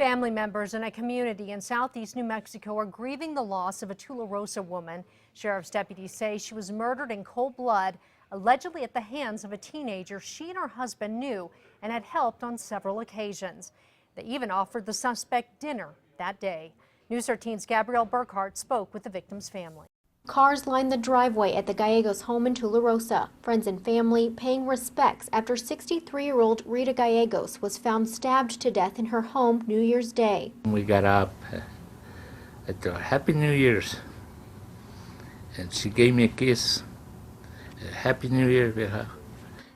Family members in a community in southeast New Mexico are grieving the loss of a Tularosa woman. Sheriff's deputies say she was murdered in cold blood, allegedly at the hands of a teenager she and her husband knew and had helped on several occasions. They even offered the suspect dinner that day. News 13's Gabrielle Burkhart spoke with the victim's family. Cars lined the driveway at the Gallegos home in Tularosa. Friends and family paying respects after 63-year-old Rita Gallegos was found stabbed to death in her home New Year's Day. We got up at the Happy New Year's, and she gave me a kiss. Happy New Year, vieja.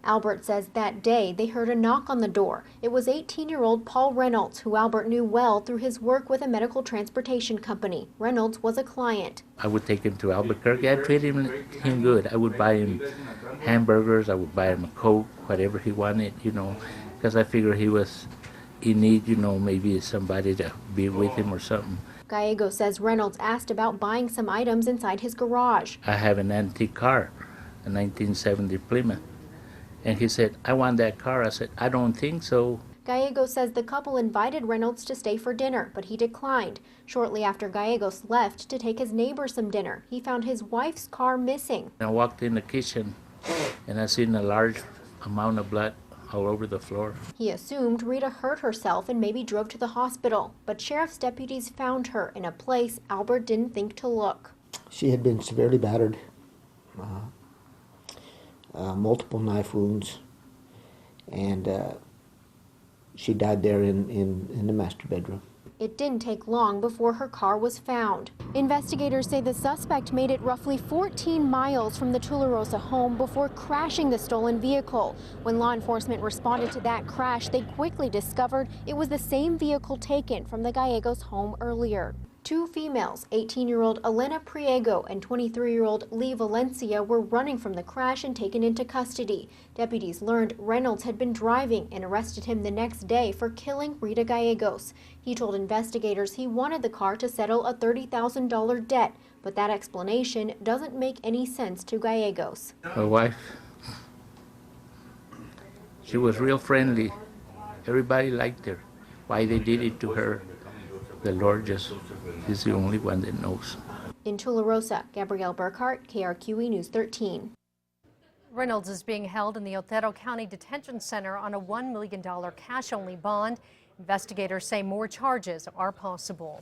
Albert says that day they heard a knock on the door. It was 18-year-old Paul Reynolds, who Albert knew well through his work with a medical transportation company. Reynolds was a client. I would take him to Albuquerque. I treated him good. I would buy him hamburgers. I would buy him a Coke, whatever he wanted, because I figured he was in need, maybe somebody to be with him or something. Gallegos says Reynolds asked about buying some items inside his garage. I have an antique car, a 1970 Plymouth. And he said, I want that car. I said, I don't think so. Gallegos says the couple invited Reynolds to stay for dinner, but he declined. Shortly after Gallegos left to take his neighbor some dinner, he found his wife's car missing. I walked in the kitchen and I seen a large amount of blood all over the floor. He assumed Rita hurt herself and maybe drove to the hospital, but sheriff's deputies found her in a place Albert didn't think to look. She had been severely battered. Multiple knife wounds, and she died there in the master bedroom. It didn't take long before her car was found. Investigators say the suspect made it roughly 14 miles from the Tularosa home before crashing the stolen vehicle. When law enforcement responded to that crash, they quickly discovered it was the same vehicle taken from the Gallegos home earlier. Two females, 18-year-old Elena Priego and 23-year-old Lee Valencia, were running from the crash and taken into custody. Deputies learned Reynolds had been driving and arrested him the next day for killing Rita Gallegos. He told investigators he wanted the car to settle a $30,000 debt, but that explanation doesn't make any sense to Gallegos. My wife, she was real friendly. Everybody liked her. Why they did it to her, the Lord just is the only one that knows. In Tularosa, Gabrielle Burkhart, KRQE News 13. Reynolds is being held in the Otero County Detention Center on a $1 million cash-only bond. Investigators say more charges are possible.